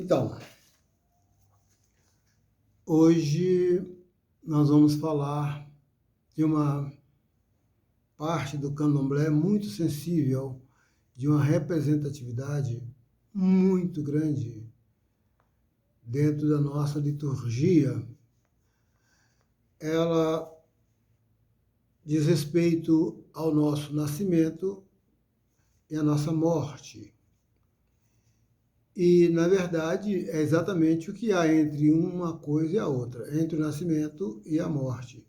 Então, hoje nós vamos falar de uma parte do candomblé muito sensível, de uma representatividade muito grande dentro da nossa liturgia. Ela diz respeito ao nosso nascimento e à nossa morte. E, na verdade, é exatamente o que há entre uma coisa e a outra, entre o nascimento e a morte.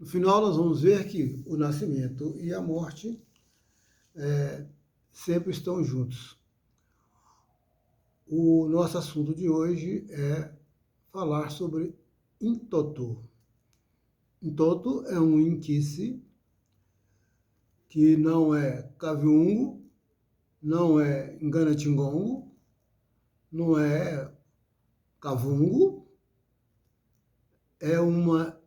No final, nós vamos ver que o nascimento e a morte sempre estão juntos. O nosso assunto de hoje é falar sobre Intoto. Intoto é um inquice que não é Kaviungo, não é Nganatingongo, não é Kavungo, é uma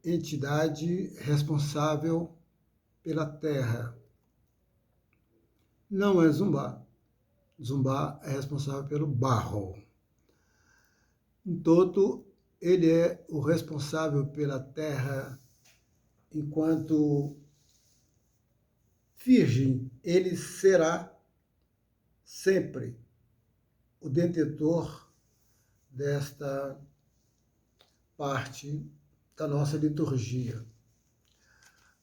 entidade responsável pela terra. Não é Zumbá. Zumbá é responsável pelo barro. Intoto, ele é o responsável pela terra enquanto virgem. Ele será sempre o detentor desta parte da nossa liturgia.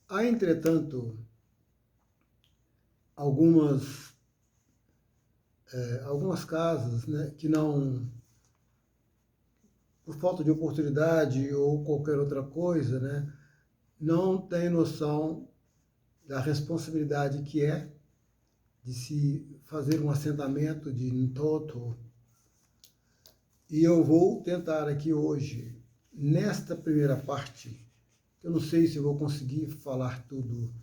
Há, entretanto, algumas casas, né, que não, por falta de oportunidade ou qualquer outra coisa, né, não têm noção da responsabilidade que é de se fazer um assentamento de Ntoto. E eu vou tentar aqui hoje, nesta primeira parte, eu não sei se eu vou conseguir falar tudo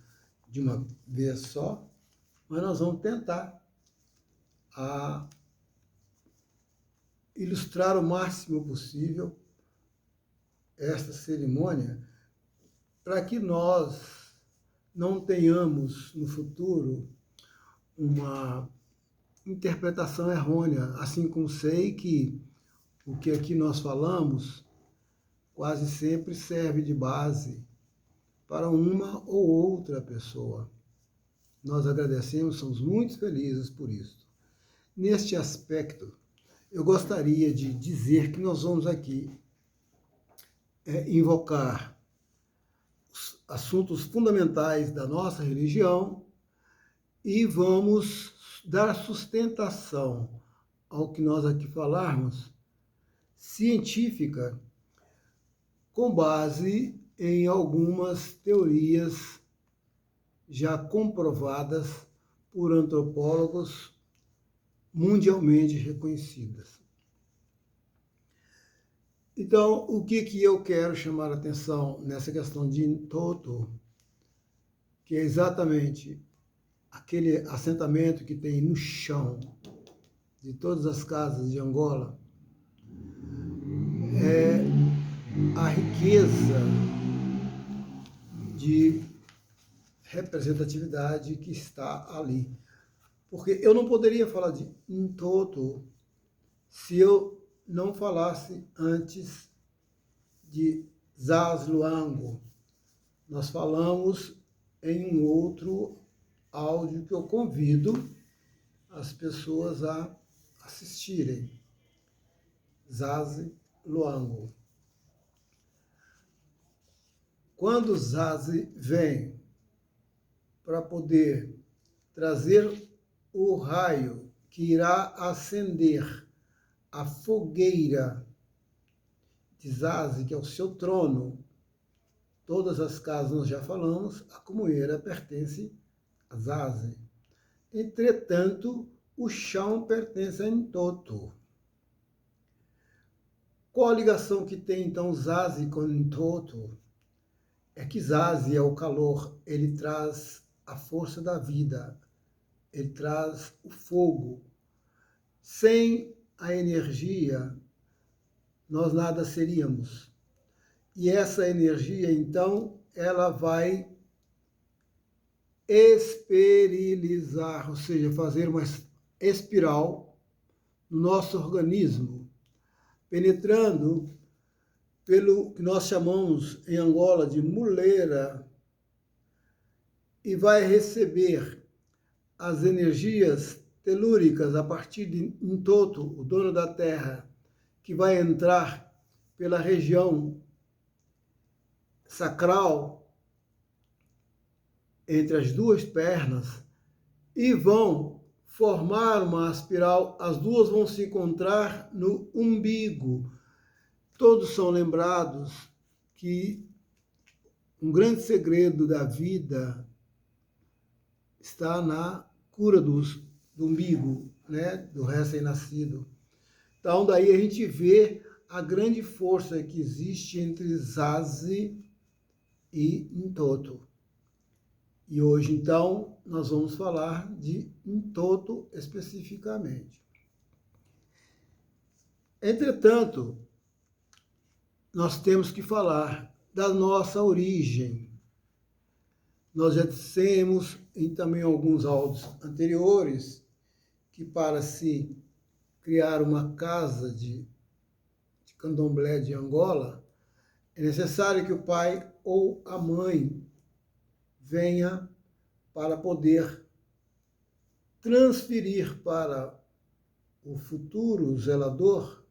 de uma vez só, mas nós vamos tentar ilustrar o máximo possível esta cerimônia para que nós não tenhamos no futuro uma interpretação errônea, assim como sei que o que aqui nós falamos quase sempre serve de base para uma ou outra pessoa. Nós agradecemos, somos muito felizes por isso. Neste aspecto, eu gostaria de dizer que nós vamos aqui invocar os assuntos fundamentais da nossa religião e vamos dar sustentação ao que nós aqui falarmos, científica, com base em algumas teorias já comprovadas por antropólogos mundialmente reconhecidas. Então, o que eu quero chamar a atenção nessa questão de Intoto, que é exatamente aquele assentamento que tem no chão de todas as casas de Angola, é a riqueza de representatividade que está ali. Porque eu não poderia falar de Intoto se eu não falasse antes de Zaz Luango. Nós falamos em um outro áudio que eu convido as pessoas a assistirem. Zaz Luango. Quando Zaz vem para poder trazer o raio que irá acender a fogueira de Zaz, que é o seu trono, todas as casas nós já falamos, a comunheira pertence a Zaz. Entretanto, o chão pertence a Intoto. Qual a ligação que tem, então, Zaz com Intoto? É que Zaz é o calor, ele traz a força da vida, ele traz o fogo. Sem a energia, nós nada seríamos. E essa energia, então, ela vai esperilizar, ou seja, fazer uma espiral no nosso organismo, penetrando pelo que nós chamamos em Angola de muleira, e vai receber as energias telúricas a partir de Ntoto, o dono da terra, que vai entrar pela região sacral entre as duas pernas e vão formar uma espiral, as duas vão se encontrar no umbigo. Todos são lembrados que um grande segredo da vida está na cura do umbigo, né, do recém-nascido. Então, daí a gente vê a grande força que existe entre Zazi e Ntoto. E hoje, então, nós vamos falar de Ntoto especificamente. Entretanto, nós temos que falar da nossa origem. Nós já dissemos em também alguns áudios anteriores que para se criar uma casa de candomblé de Angola, é necessário que o pai ou a mãe venha para poder transferir para o futuro zelador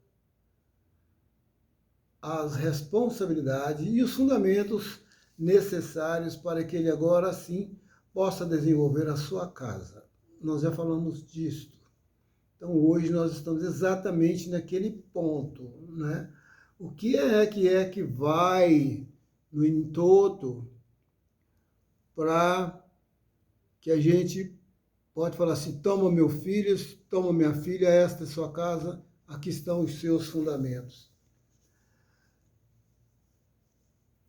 as responsabilidades e os fundamentos necessários para que ele agora sim possa desenvolver a sua casa. Nós já falamos disso. Então hoje nós estamos exatamente naquele ponto, né? O que que vai no Ntoto para que a gente pode falar assim, toma meu filho, toma minha filha, esta é sua casa, aqui estão os seus fundamentos.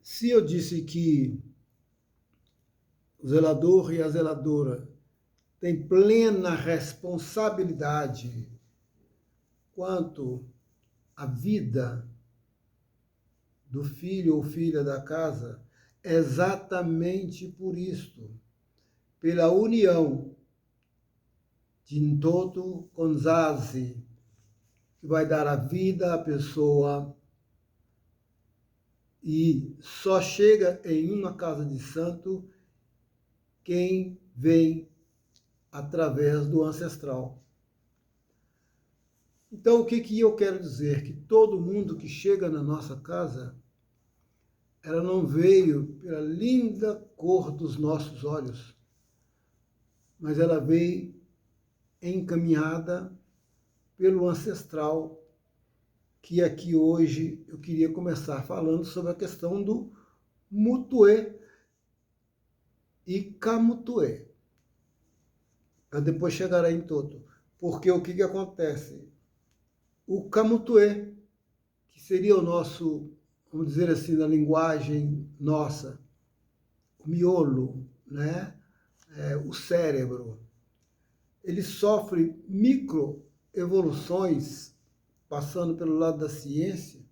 Se eu disse que o zelador e a zeladora têm plena responsabilidade quanto à vida do filho ou filha da casa, é exatamente por isto, pela união de Ntoto com Zazi, que vai dar a vida à pessoa. E só chega em uma casa de santo quem vem através do ancestral. Então, o que eu quero dizer? Que todo mundo que chega na nossa casa, ela não veio pela linda cor dos nossos olhos, mas ela veio encaminhada pelo ancestral, que aqui hoje eu queria começar falando sobre a questão do Mutuê e Camutuê. Para depois chegar em Toto. Porque o que acontece? O Camutuê, que seria o nosso, vamos dizer assim, na linguagem nossa, o miolo, né? O cérebro, ele sofre microevoluções passando pelo lado da ciência,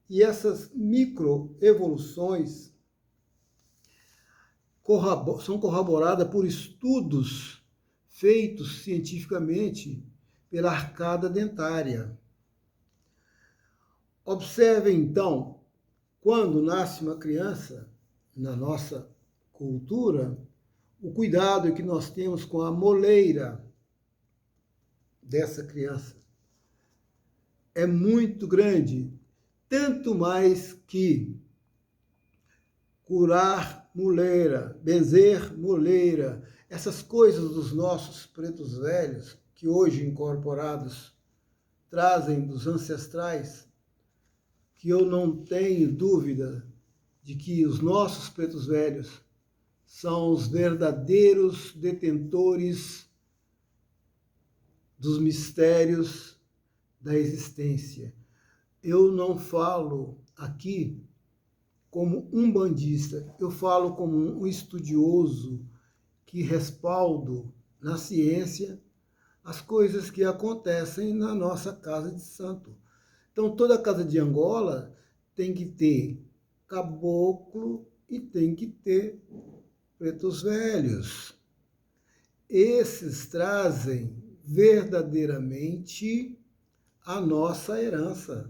e essas microevoluções são corroboradas por estudos feitos cientificamente pela arcada dentária. Observe, então, quando nasce uma criança, na nossa cultura, o cuidado que nós temos com a moleira dessa criança é muito grande, tanto mais que curar moleira, benzer moleira, essas coisas dos nossos pretos velhos, que hoje incorporados trazem dos ancestrais, que eu não tenho dúvida de que os nossos pretos velhos são os verdadeiros detentores dos mistérios da existência. Eu não falo aqui como um bandista, eu falo como um estudioso que respaldo na ciência as coisas que acontecem na nossa casa de santo. Então, toda casa de Angola tem que ter caboclo e tem que ter pretos velhos. Esses trazem verdadeiramente a nossa herança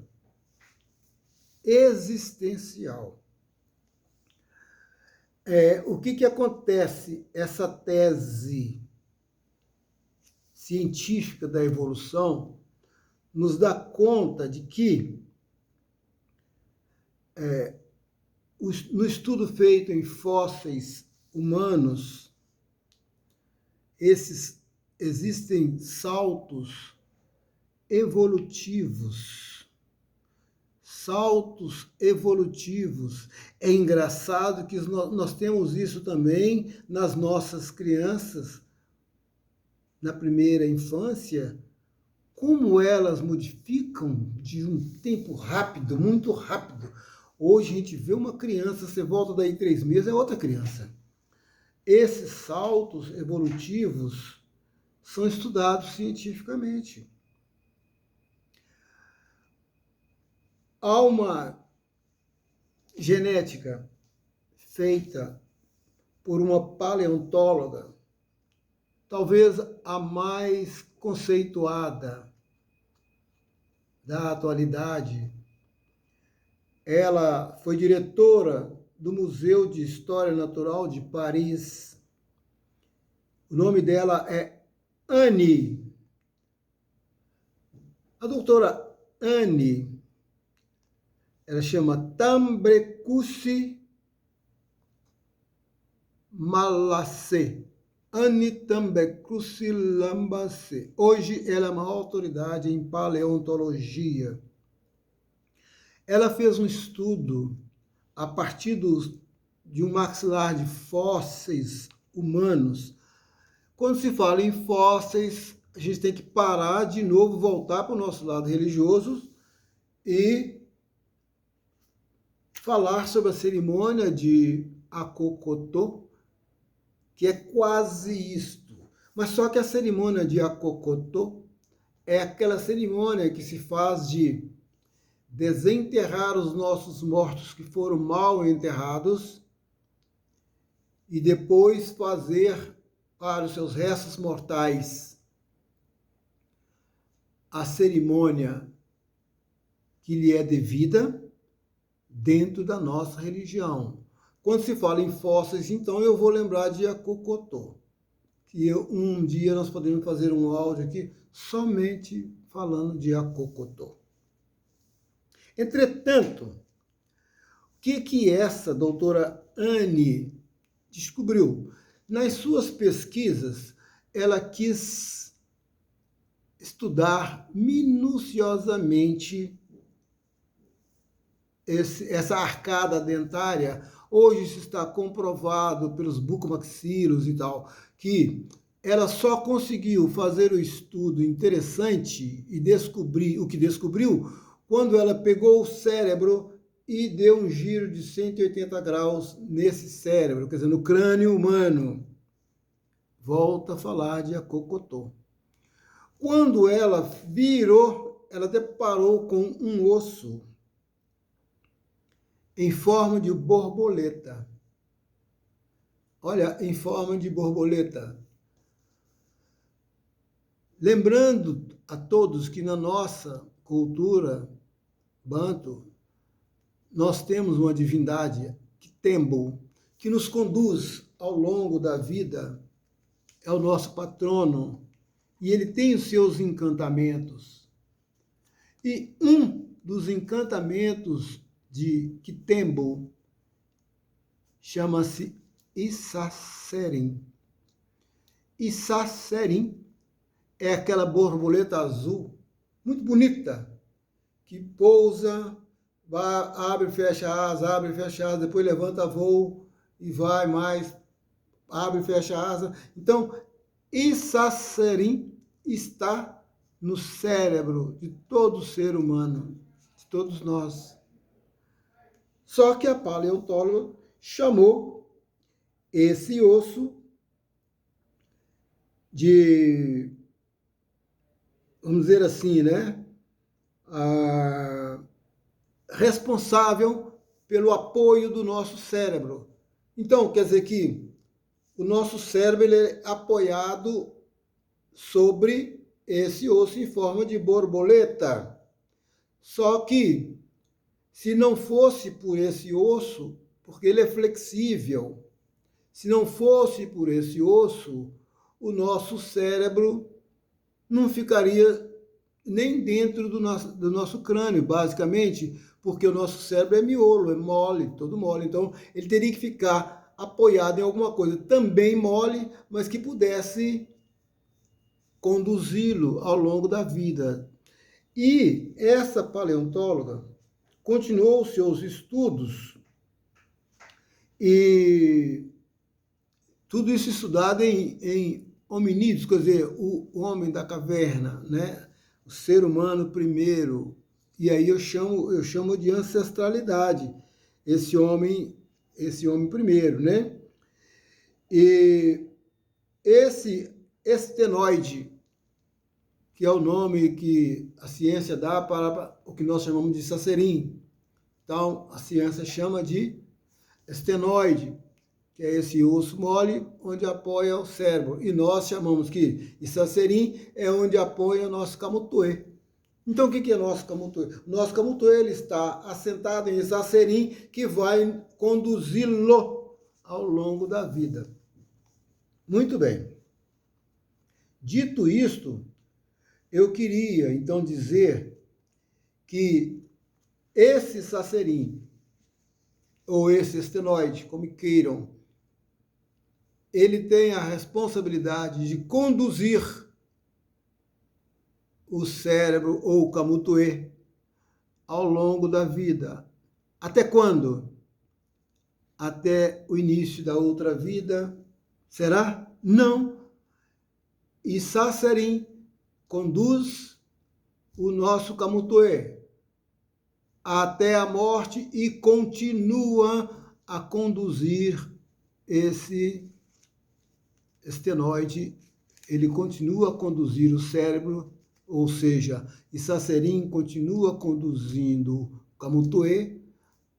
existencial. O que acontece? Essa tese científica da evolução nos dá conta de que, no estudo feito em fósseis humanos, existem saltos evolutivos. Saltos evolutivos. É engraçado que nós temos isso também nas nossas crianças, na primeira infância, como elas modificam de um tempo rápido, muito rápido. Hoje a gente vê uma criança, você volta daí 3 meses, é outra criança. Esses saltos evolutivos são estudados cientificamente. Há uma genética feita por uma paleontóloga, talvez a mais conceituada da atualidade. Ela foi diretora do Museu de História Natural de Paris. O nome dela é Annie. A doutora Annie, ela chama Tambrecusi Malassé. Annie Tambrecusi Malassé. Hoje ela é uma autoridade em paleontologia. Ela fez um estudo a partir de um maxilar de fósseis humanos. Quando se fala em fósseis, a gente tem que parar de novo, voltar para o nosso lado religioso e falar sobre a cerimônia de Akokotó, que é quase isto. Mas só que a cerimônia de Akokotó é aquela cerimônia que se faz de desenterrar os nossos mortos que foram mal enterrados e depois fazer para os seus restos mortais a cerimônia que lhe é devida dentro da nossa religião. Quando se fala em fósseis, então eu vou lembrar de Akokotó, que um dia nós podemos fazer um áudio aqui somente falando de Akokotó. Entretanto, o que essa doutora Annie descobriu? Nas suas pesquisas, ela quis estudar minuciosamente essa arcada dentária. Hoje isso está comprovado pelos bucomaxilos e tal, que ela só conseguiu fazer o estudo interessante e descobrir o que descobriu quando ela pegou o cérebro e deu um giro de 180 graus nesse cérebro, quer dizer, no crânio humano. Volta a falar de Akokotó. Quando ela virou, ela deparou com um osso em forma de borboleta. Olha, em forma de borboleta. Lembrando a todos que na nossa cultura banto, nós temos uma divindade, Tembo, que nos conduz ao longo da vida, é o nosso patrono, e ele tem os seus encantamentos. E um dos encantamentos de Kitembo chama-se Issaserim. Issaserim é aquela borboleta azul, muito bonita, que pousa, abre e fecha asa, depois levanta voo e vai mais, abre e fecha asa. Então, Issaserim está no cérebro de todo ser humano, de todos nós. Só que a paleontóloga chamou esse osso de, vamos dizer assim, né? Responsável pelo apoio do nosso cérebro. Então, quer dizer que o nosso cérebro ele é apoiado sobre esse osso em forma de borboleta. Só que, se não fosse por esse osso, porque ele é flexível, se não fosse por esse osso, o nosso cérebro não ficaria nem dentro do nosso crânio, basicamente, porque o nosso cérebro é miolo, é mole, todo mole. Então, ele teria que ficar apoiado em alguma coisa também mole, mas que pudesse conduzi-lo ao longo da vida. E essa paleontóloga continuou os seus estudos e tudo isso estudado em hominídeos, quer dizer, o homem da caverna, né? O ser humano primeiro. E aí eu chamo de ancestralidade, esse homem primeiro, né? E esse estenoide, que é o nome que a ciência dá para o que nós chamamos de sacerim. Então, a ciência chama de estenoide, que é esse osso mole onde apoia o cérebro. E nós chamamos que sacerim é onde apoia o nosso camutuê. Então, o que é nosso camutuê? O nosso camutuê ele está assentado em sacerim, que vai conduzi-lo ao longo da vida. Muito bem. Dito isto, eu queria, então, dizer que esse sacerim, ou esse estenoide, como queiram, ele tem a responsabilidade de conduzir o cérebro ou o camutuê ao longo da vida. Até quando? Até o início da outra vida? Será? Não. E sacerim conduz o nosso camutuê até a morte e continua a conduzir esse estenoide, ele continua a conduzir o cérebro, ou seja, sacerim continua conduzindo o camutuê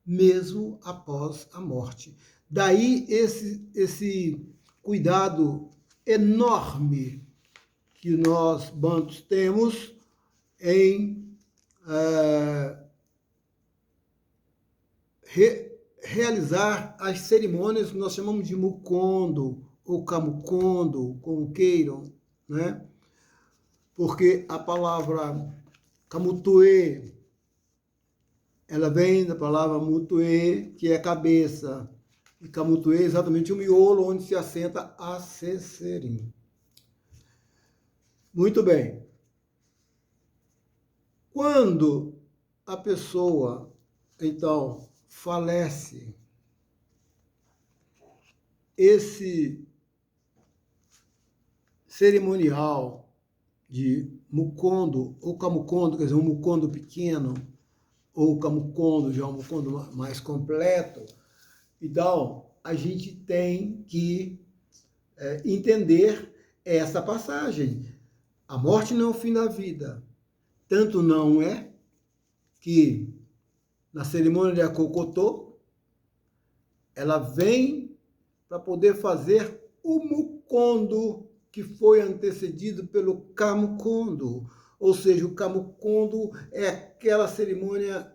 mesmo após a morte. Daí esse cuidado enorme que nós bantus temos em realizar as cerimônias que nós chamamos de mucondo ou camucondo, como queiram, né? Porque a palavra camutuê, ela vem da palavra mutuê, que é cabeça, e camutuê é exatamente o miolo onde se assenta a sacerim. Muito bem. Quando a pessoa, então, falece, esse cerimonial de mucondo ou camucondo, quer dizer, um mucondo pequeno, ou camucondo, já um mucondo mais completo, então a gente tem que entender essa passagem. A morte não é o fim da vida. Tanto não é que na cerimônia de Acocotô, ela vem para poder fazer o mucondo, que foi antecedido pelo camucondo. Ou seja, o camucondo é aquela cerimônia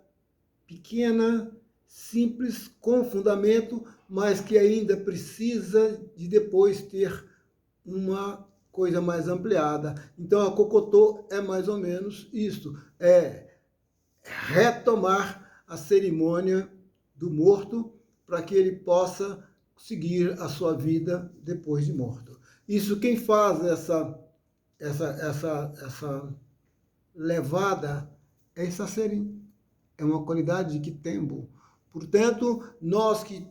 pequena, simples, com fundamento, mas que ainda precisa de depois ter uma coisa mais ampliada. Então, a Cocotô é mais ou menos isto, é retomar a cerimônia do morto para que ele possa seguir a sua vida depois de morto. Isso quem faz essa levada é sacerim, é uma qualidade de quitembo. Portanto, nós que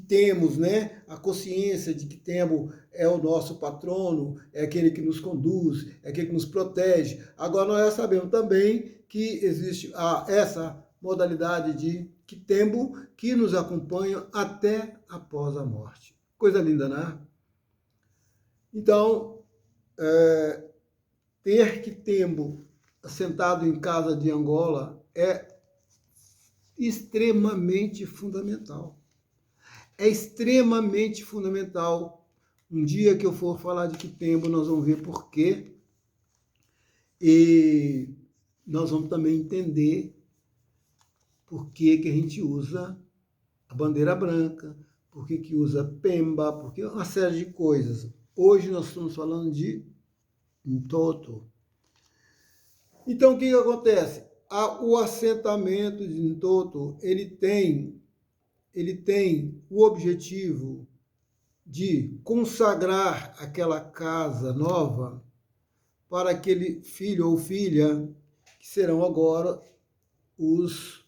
temos, né, a consciência de que Quitembo é o nosso patrono, é aquele que nos conduz, é aquele que nos protege. Agora, nós já sabemos também que existe essa modalidade de Quitembo que nos acompanha até após a morte. Coisa linda, né? Então, ter Quitembo sentado em casa de Angola é extremamente fundamental. É extremamente fundamental. Um dia que eu for falar de Quitembo, nós vamos ver por quê E nós vamos também entender por que que a gente usa a bandeira branca, por que que usa Pemba, porque uma série de coisas. Hoje nós estamos falando de Ntoto. Então, o que que acontece? O assentamento de Ntoto, ele tem o objetivo de consagrar aquela casa nova para aquele filho ou filha que serão agora os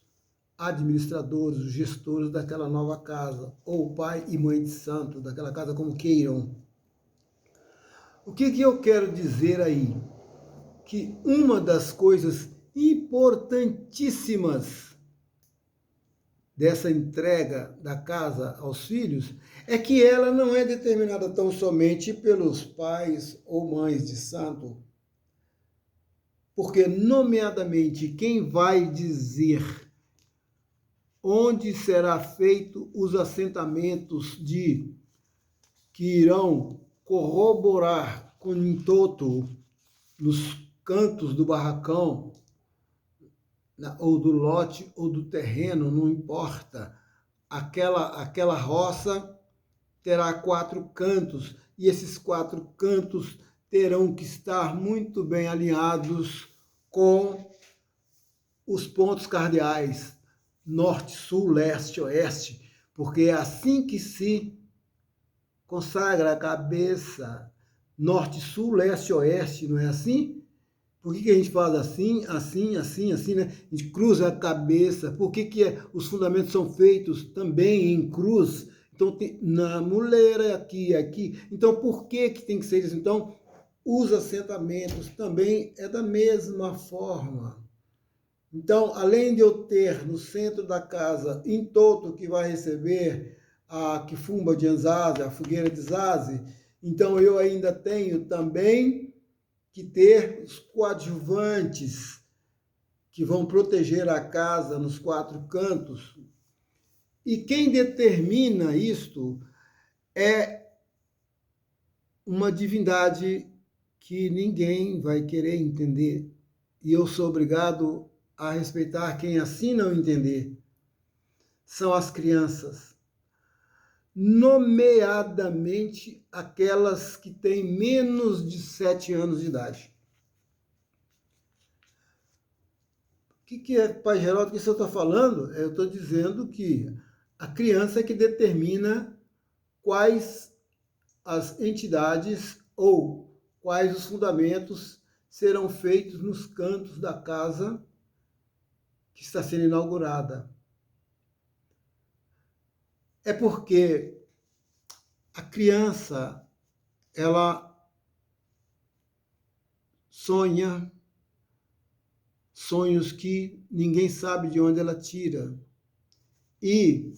administradores, os gestores daquela nova casa, ou pai e mãe de santo daquela casa, como queiram. O que que eu quero dizer aí? Que uma das coisas importantíssimas dessa entrega da casa aos filhos é que ela não é determinada tão somente pelos pais ou mães de santo, porque, nomeadamente, quem vai dizer onde será feito os assentamentos que irão corroborar com Ntoto nos cantos do barracão, ou do lote, ou do terreno, não importa. Aquela roça terá 4 cantos, e esses 4 cantos terão que estar muito bem alinhados com os pontos cardeais, norte, sul, leste, oeste, porque é assim que se consagra a cabeça, norte, sul, leste, oeste, não é assim? Por que a gente faz assim, assim, assim, assim, né? A gente cruza a cabeça. Por que os fundamentos são feitos também em cruz? Então, na muleira, aqui, aqui. Então, por que tem que ser isso? Então, os assentamentos também é da mesma forma. Então, além de eu ter no centro da casa Ntoto, que vai receber a Kifumba de Anzaze, a fogueira de Zaze, então eu ainda tenho também que ter os coadjuvantes que vão proteger a casa nos 4 cantos. E quem determina isto é uma divindade que ninguém vai querer entender. E eu sou obrigado a respeitar quem assim não entender. São as crianças, nomeadamente aquelas que têm menos de 7 anos de idade. O que é, Pai Geraldo, que você está falando? Eu estou dizendo que a criança é que determina quais as entidades ou quais os fundamentos serão feitos nos cantos da casa que está sendo inaugurada. É porque a criança, ela sonha sonhos que ninguém sabe de onde ela tira. E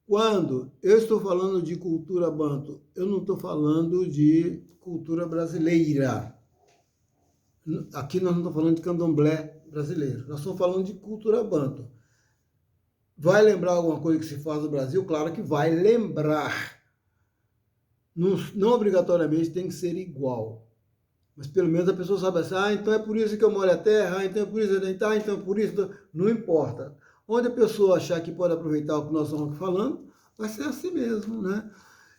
quando eu estou falando de cultura banto, eu não estou falando de cultura brasileira. Aqui nós não estamos falando de candomblé brasileiro, nós estamos falando de cultura banto. Vai lembrar alguma coisa que se faz no Brasil? Claro que vai lembrar. Não obrigatoriamente tem que ser igual. Mas pelo menos a pessoa sabe assim, então é por isso que eu molho a terra, então é por isso, então é por isso, não importa. Onde a pessoa achar que pode aproveitar o que nós estamos falando, vai ser assim mesmo, né?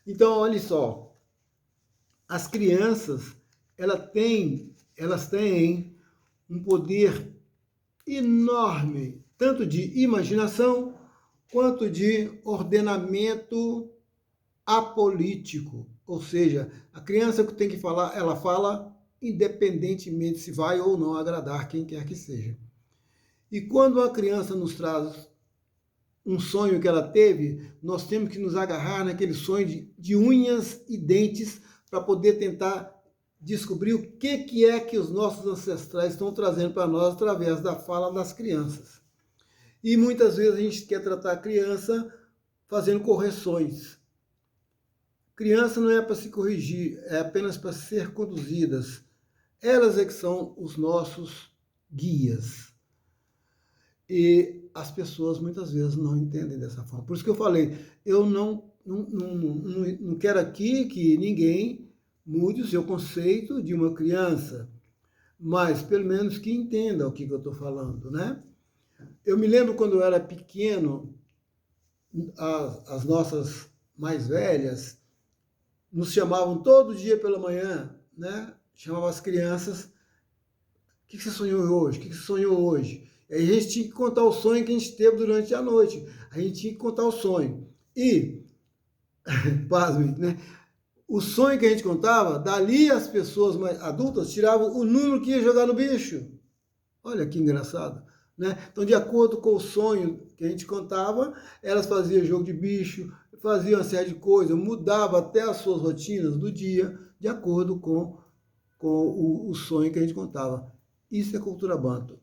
Então, olha só, as crianças, elas têm um poder enorme, tanto de imaginação, quanto de ordenamento apolítico. Ou seja, a criança que tem que falar, ela fala independentemente se vai ou não agradar quem quer que seja. E quando a criança nos traz um sonho que ela teve, nós temos que nos agarrar naquele sonho de unhas e dentes para poder tentar descobrir o que é que os nossos ancestrais estão trazendo para nós através da fala das crianças. E muitas vezes a gente quer tratar a criança fazendo correções. Criança não é para se corrigir, é apenas para ser conduzidas. Elas é que são os nossos guias. E as pessoas muitas vezes não entendem dessa forma. Por isso que eu falei, eu não quero aqui que ninguém mude o seu conceito de uma criança. mas pelo menos que entenda o que eu estou falando, né? Eu me lembro quando eu era pequeno, as nossas mais velhas nos chamavam todo dia pela manhã, né? Chamavam as crianças: o que você sonhou hoje? O que você sonhou hoje? E aí a gente tinha que contar o sonho que a gente teve durante a noite. A gente tinha que contar o sonho. E, pasme, né? O sonho que a gente contava, dali as pessoas mais adultas tiravam o número que ia jogar no bicho. Olha que engraçado, né? Então, de acordo com o sonho que a gente contava, elas faziam jogo de bicho, faziam uma série de coisas, mudava até as suas rotinas do dia, de acordo com o sonho que a gente contava. Isso é cultura banto.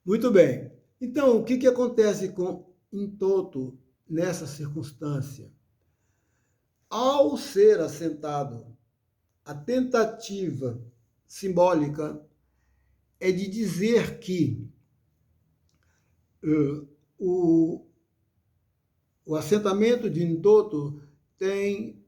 Muito bem. Então, o que acontece com Intoto nessa circunstância? Ao ser assentado, a tentativa simbólica é de dizer que o assentamento de Intoto tem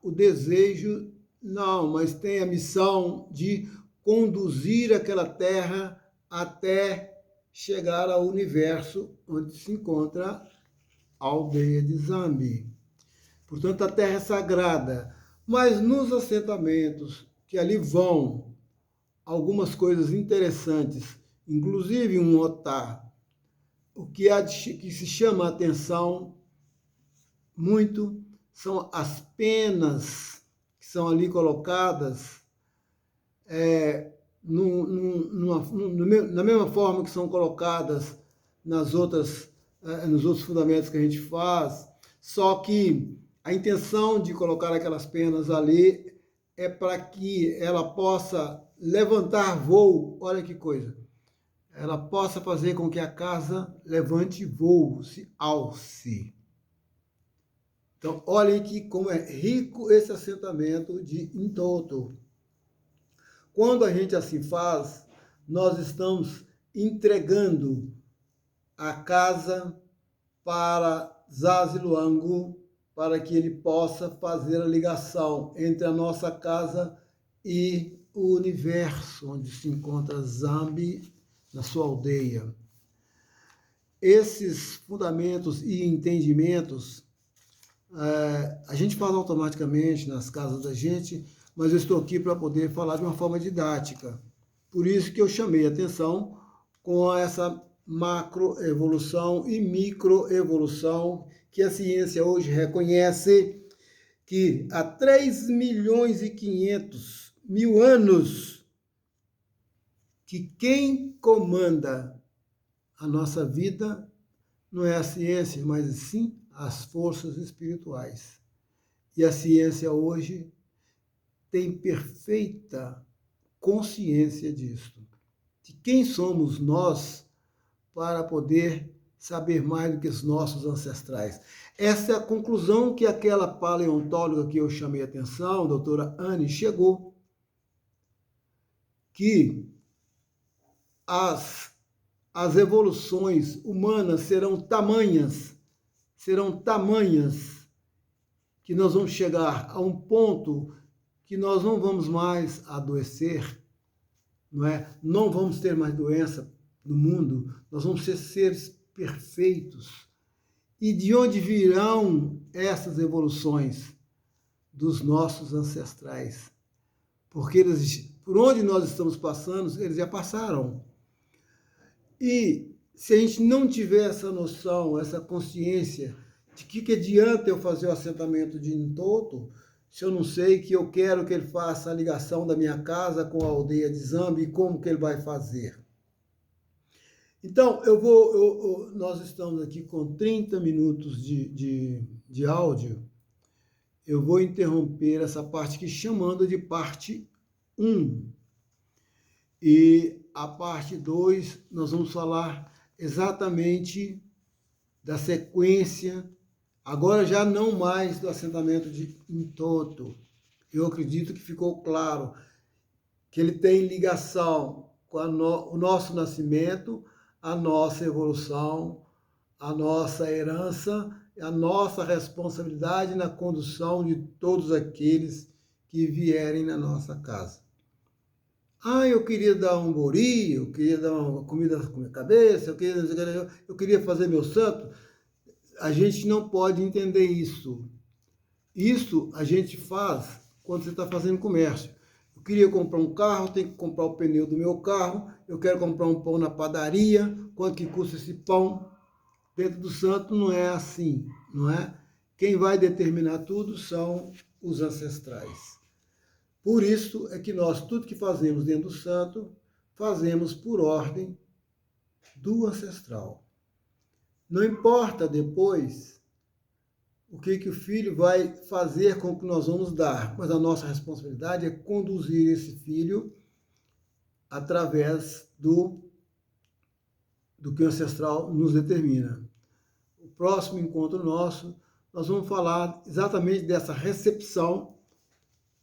o desejo, não, mas tem a missão de conduzir aquela terra até chegar ao universo onde se encontra a aldeia de Zambi. Portanto, a terra é sagrada, mas nos assentamentos que ali vão algumas coisas interessantes, inclusive um otar, o que se chama a atenção muito são as penas que são ali colocadas na mesma forma que são colocadas nos outros fundamentos que a gente faz, só que a intenção de colocar aquelas penas ali é para que ela possa levantar voo, olha que coisa, ela possa fazer com que a casa levante voo, se alce. Então, olhem que como é rico esse assentamento de Intoto. Quando a gente assim faz, nós estamos entregando a casa para Zaziluango, para que ele possa fazer a ligação entre a nossa casa e o universo, onde se encontra Zambi, na sua aldeia. Esses fundamentos e entendimentos a gente faz automaticamente nas casas da gente, mas eu estou aqui para poder falar de uma forma didática. Por isso que eu chamei a atenção com essa macroevolução e microevolução que a ciência hoje reconhece que há 3 milhões e 500 mil anos que quem comanda a nossa vida não é a ciência, mas sim as forças espirituais. E a ciência hoje tem perfeita consciência disso. De quem somos nós para poder saber mais do que os nossos ancestrais. Essa é a conclusão que aquela paleontóloga que eu chamei a atenção, a doutora Anne, chegou. Que as evoluções humanas serão tamanhas que nós vamos chegar a um ponto que nós não vamos mais adoecer, não é? Não vamos ter mais doença no mundo, nós vamos ser seres perfeitos. E de onde virão essas evoluções? Dos nossos ancestrais. Porque por onde nós estamos passando, eles já passaram. E se a gente não tiver essa noção, essa consciência de que adianta eu fazer o assentamento de Intoto, se eu não sei que eu quero que ele faça a ligação da minha casa com a aldeia de Zambi e como que ele vai fazer. Então, nós estamos aqui com 30 minutos de áudio. Eu vou interromper essa parte aqui chamando de parte 1. E a parte 2, nós vamos falar exatamente da sequência, agora já não mais do assentamento de Intoto. Eu acredito que ficou claro que ele tem ligação com o nosso nascimento, a nossa evolução, a nossa herança, a nossa responsabilidade na condução de todos aqueles que vierem na nossa casa. Ah, eu queria dar um bori, eu queria dar uma comida com minha cabeça, eu queria fazer meu santo. A gente não pode entender isso. Isso a gente faz quando você está fazendo comércio. Eu queria comprar um carro, tenho que comprar o pneu do meu carro, eu quero comprar um pão na padaria, quanto que custa esse pão? Dentro do santo não é assim, não é? Quem vai determinar tudo são os ancestrais. Por isso é que nós, tudo que fazemos dentro do santo, fazemos por ordem do ancestral. Não importa depois o que o filho vai fazer com o que nós vamos dar, mas a nossa responsabilidade é conduzir esse filho através do que o ancestral nos determina. O próximo encontro nosso, nós vamos falar exatamente dessa recepção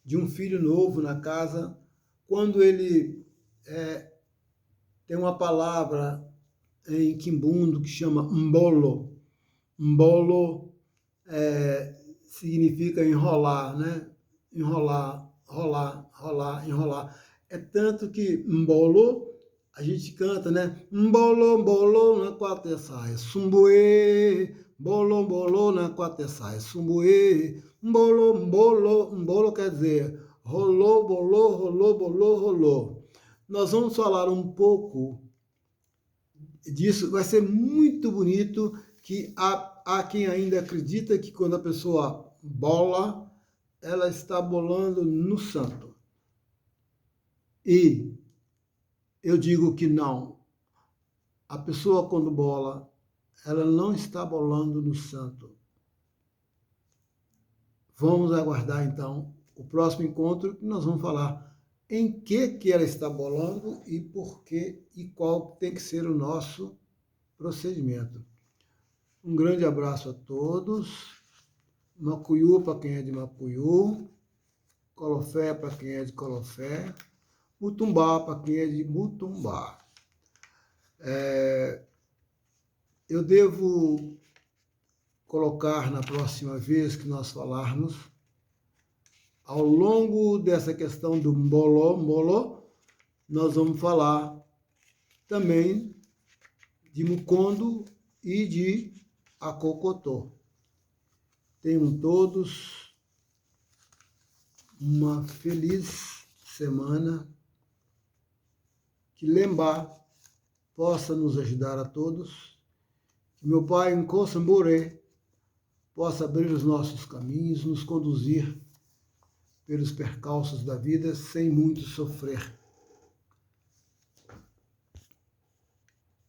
de um filho novo na casa, quando ele tem uma palavra em quimbundo que chama mbolo. Mbolo significa enrolar, né? Enrolar, rolar, rolar, enrolar. É tanto que mbolo, a gente canta, né? Mbolo, mbolo na quatro sai, sumbuê, mbolo, mbolo na quatro sai, sumbuê, mbolo, mbolo, mbolo quer dizer rolou, bolou, rolou, bolou, rolou. Nós vamos falar um pouco disso, vai ser muito bonito, que há quem ainda acredita que quando a pessoa bola, ela está bolando no santo. E eu digo que não. A pessoa quando bola, ela não está bolando no santo. Vamos aguardar então o próximo encontro, que nós vamos falar em que ela está bolando e por que e qual tem que ser o nosso procedimento. Um grande abraço a todos. Macuyu para quem é de Macuyu, Colofé para quem é de Colofé, Mutumbá para quem é de Mutumbá. Eu devo colocar na próxima vez que nós falarmos, ao longo dessa questão do mboló, nós vamos falar também de Mucondo e de Acocotó. Tenham todos uma feliz semana, que Lembá possa nos ajudar a todos, que meu Pai em Kosamboré possa abrir os nossos caminhos, nos conduzir pelos percalços da vida sem muito sofrer.